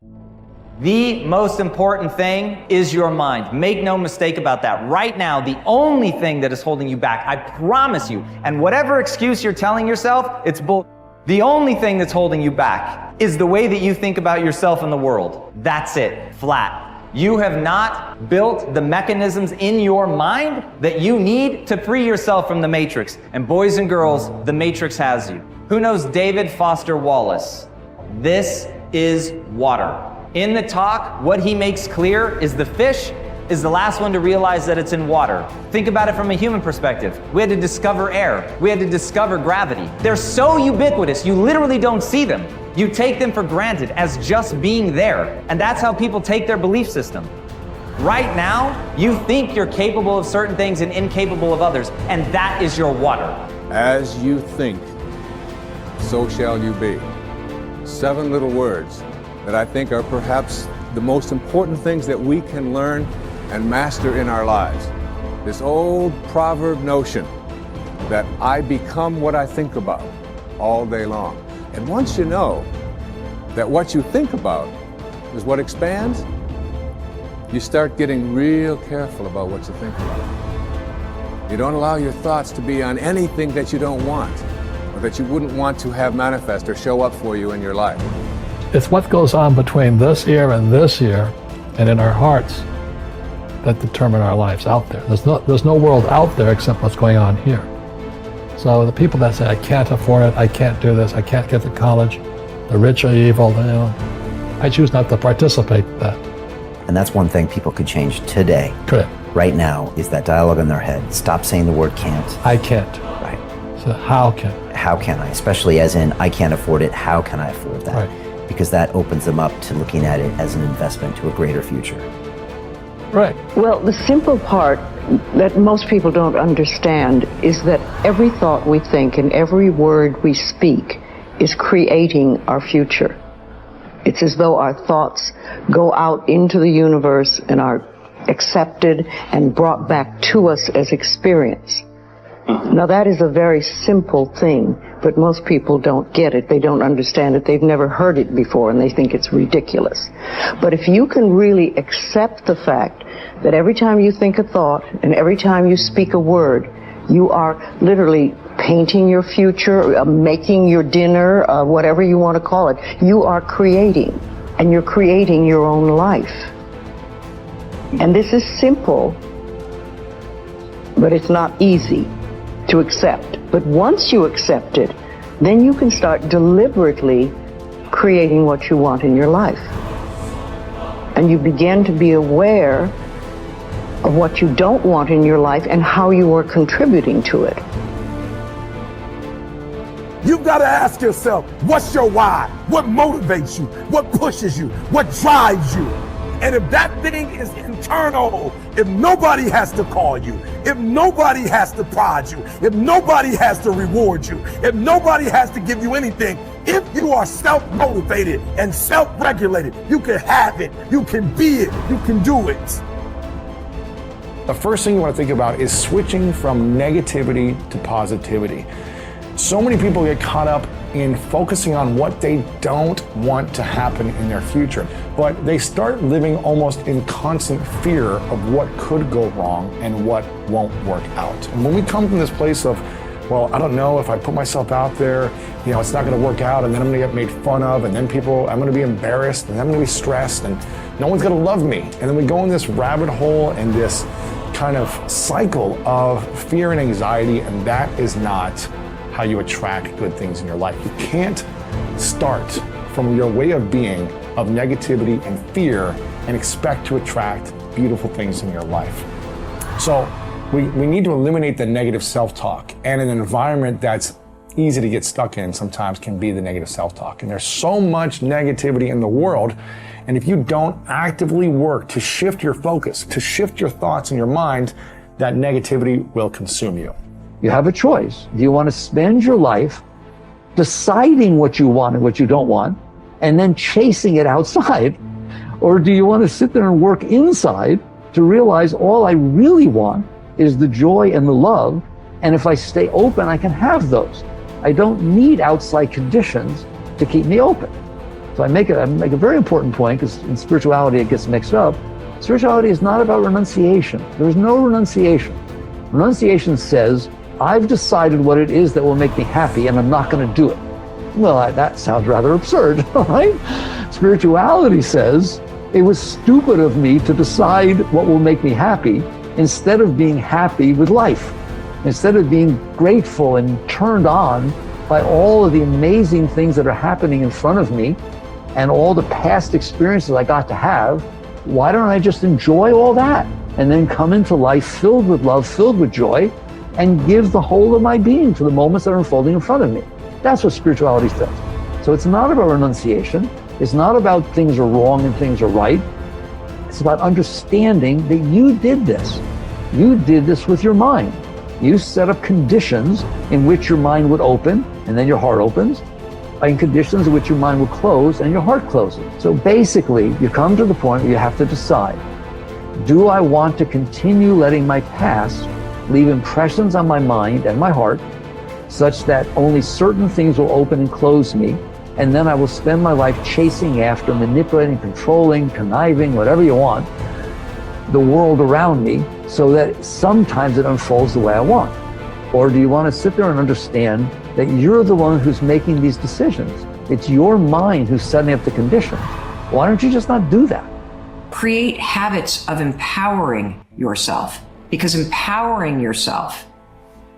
The most important thing is your mind. Make no mistake about that. Right now, the only thing that is holding you back, I promise you, and whatever excuse you're telling yourself, it's bull. The only thing that's holding you back is the way that you think about yourself and the world. That's it, flat. You have not built the mechanisms in your mind that you need to free yourself from the matrix. And boys and girls, the matrix has you. Who knows David Foster Wallace? This is water. In the talk, what he makes clear is the fish is the last one to realize that it's in water. Think about it from a human perspective. We had to discover air. We had to discover gravity. They're so ubiquitous, you literally don't see them. You take them for granted as just being there. And that's how people take their belief system. Right now, you think you're capable of certain things and incapable of others, and that is your water. As you think, so shall you be. 7 little words that I think are perhaps the most important things that we can learn and master in our lives. This old proverb notion that I become what I think about all day long. And once you know that what you think about is what expands, you start getting real careful about what you think about. You don't allow your thoughts to be on anything that you don't want or that you wouldn't want to have manifest or show up for you in your life. It's what goes on between this ear and this ear and in our hearts that determine our lives out there. There's no world out there except what's going on here. So the people that say, I can't afford it, I can't do this, I can't get to college, the rich are evil, you know, I choose not to participate in that. And that's one thing people could change today. Correct. Right now is that dialogue in their head. Stop saying the word can't. I can't. Right. So how can? How can I? Especially as in, I can't afford it, how can I afford that? Right. Because that opens them up to looking at it as an investment to a greater future. Right. Well, the simple part that most people don't understand is that every thought we think and every word we speak is creating our future. It's as though our thoughts go out into the universe and are accepted and brought back to us as experience. Now that is a very simple thing, but most people don't get it. They don't understand it. They've never heard it before and they think it's ridiculous. But if you can really accept the fact that every time you think a thought and every time you speak a word, you are literally painting your future, making your dinner, whatever you want to call it. You are creating, and you're creating your own life. And this is simple, but it's not easy to accept. But once you accept it, then you can start deliberately creating what you want in your life. And you begin to be aware of what you don't want in your life and how you are contributing to it. You've got to ask yourself, what's your why? What motivates you? What pushes you? What drives you? And if that thing is internal, if nobody has to call you, if nobody has to prod you, if nobody has to reward you, if nobody has to give you anything, if you are self-motivated and self-regulated, you can have it, you can be it, you can do it. The first thing you want to think about is switching from negativity to positivity. So many people get caught up in focusing on what they don't want to happen in their future, but they start living almost in constant fear of what could go wrong and what won't work out. And when we come from this place of, well, I don't know if I put myself out there, you know, it's not going to work out, and then I'm going to get made fun of, and then I'm going to be embarrassed, and then I'm going to be stressed, and no one's going to love me. And then we go in this rabbit hole and this kind of cycle of fear and anxiety, and that is not how you attract good things in your life. You can't start from your way of being of negativity and fear and expect to attract beautiful things in your life. So we need to eliminate the negative self-talk, and an environment that's easy to get stuck in sometimes can be the negative self-talk. And there's so much negativity in the world, and if you don't actively work to shift your focus, to shift your thoughts in your mind, that negativity will consume you. You have a choice. Do you want to spend your life deciding what you want and what you don't want, and then chasing it outside? Or do you want to sit there and work inside to realize all I really want is the joy and the love, and if I stay open, I can have those. I don't need outside conditions to keep me open. So I make a very important point, because in spirituality it gets mixed up. Spirituality is not about renunciation. There's no renunciation. Renunciation says, I've decided what it is that will make me happy, and I'm not going to do it. Well, that sounds rather absurd, right? Spirituality says, it was stupid of me to decide what will make me happy instead of being happy with life, instead of being grateful and turned on by all of the amazing things that are happening in front of me and all the past experiences I got to have. Why don't I just enjoy all that and then come into life filled with love, filled with joy, and give the whole of my being to the moments that are unfolding in front of me? That's what spirituality says. So it's not about renunciation. It's not about things are wrong and things are right. It's about understanding that you did this. You did this with your mind. You set up conditions in which your mind would open, and then your heart opens, and conditions in which your mind will close and your heart closes. So basically, you come to the point where you have to decide, do I want to continue letting my past leave impressions on my mind and my heart such that only certain things will open and close me, and then I will spend my life chasing after, manipulating, controlling, conniving, whatever you want, the world around me, so that sometimes it unfolds the way I want? Or do you want to sit there and understand that you're the one who's making these decisions? It's your mind who's setting up the conditions. Why don't you just not do that? Create habits of empowering yourself, because empowering yourself,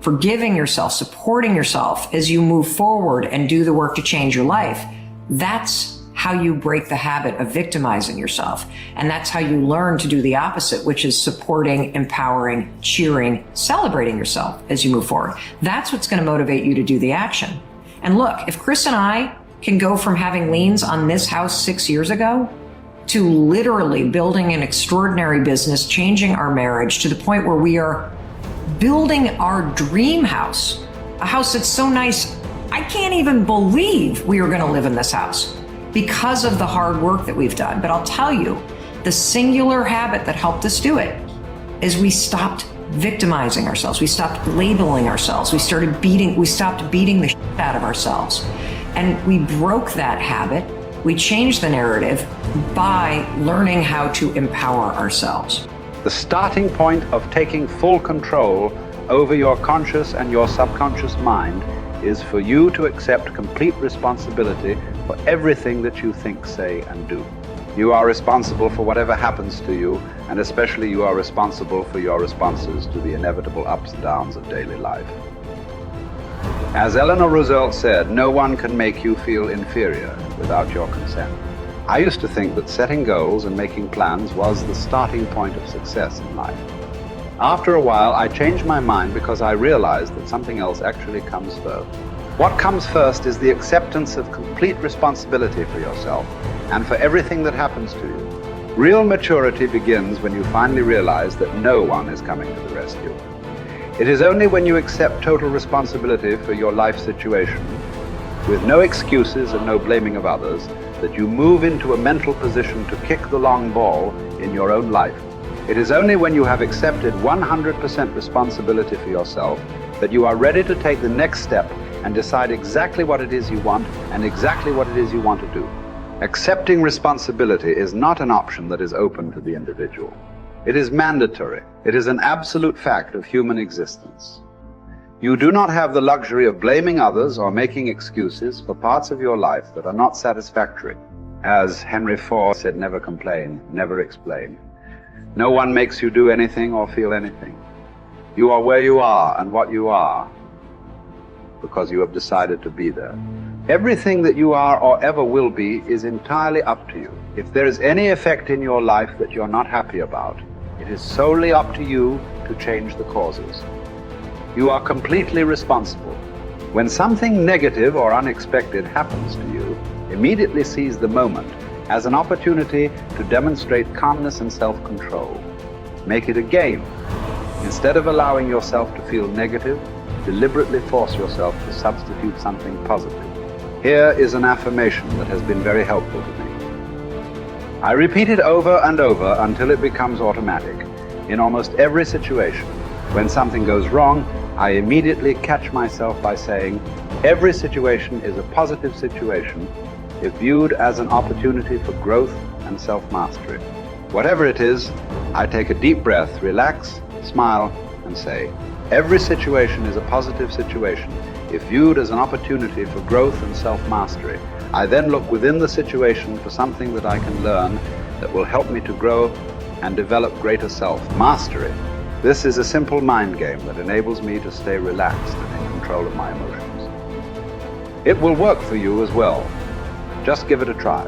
forgiving yourself, supporting yourself as you move forward and do the work to change your life, that's how you break the habit of victimizing yourself. And that's how you learn to do the opposite, which is supporting, empowering, cheering, celebrating yourself as you move forward. That's what's going to motivate you to do the action. And look, if Chris and I can go from having liens on this house 6 years ago to literally building an extraordinary business, changing our marriage to the point where we are building our dream house, a house that's so nice, I can't even believe we are going to live in this house, because of the hard work that we've done. But I'll tell you, the singular habit that helped us do it is we stopped victimizing ourselves. We stopped labeling ourselves. We stopped beating the shit out of ourselves. And we broke that habit. We changed the narrative by learning how to empower ourselves. The starting point of taking full control over your conscious and your subconscious mind is for you to accept complete responsibility for everything that you think, say, and do. You are responsible for whatever happens to you, and especially you are responsible for your responses to the inevitable ups and downs of daily life. As Eleanor Roosevelt said, no one can make you feel inferior without your consent. I used to think that setting goals and making plans was the starting point of success in life. After a while, I changed my mind because I realized that something else actually comes first. What comes first is the acceptance of complete responsibility for yourself and for everything that happens to you. Real maturity begins when you finally realize that no one is coming to the rescue. It is only when you accept total responsibility for your life situation, with no excuses and no blaming of others, that you move into a mental position to kick the long ball in your own life. It is only when you have accepted 100% responsibility for yourself that you are ready to take the next step and decide exactly what it is you want and exactly what it is you want to do. Accepting responsibility is not an option that is open to the individual. It is mandatory. It is an absolute fact of human existence. You do not have the luxury of blaming others or making excuses for parts of your life that are not satisfactory. As Henry Ford said, never complain, never explain. No one makes you do anything or feel anything. You are where you are and what you are because you have decided to be there. Everything that you are or ever will be is entirely up to you. If there is any effect in your life that you're not happy about, it is solely up to you to change the causes. You are completely responsible. When something negative or unexpected happens to you, immediately seize the moment as an opportunity to demonstrate calmness and self-control. Make it a game. Instead of allowing yourself to feel negative, deliberately force yourself to substitute something positive. Here is an affirmation that has been very helpful to me. I repeat it over and over until it becomes automatic. In almost every situation, when something goes wrong, I immediately catch myself by saying, every situation is a positive situation, if viewed as an opportunity for growth and self-mastery. Whatever it is, I take a deep breath, relax, smile, and say, every situation is a positive situation if viewed as an opportunity for growth and self-mastery. I then look within the situation for something that I can learn that will help me to grow and develop greater self-mastery. This is a simple mind game that enables me to stay relaxed and in control of my emotions. It will work for you as well. Just give it a try.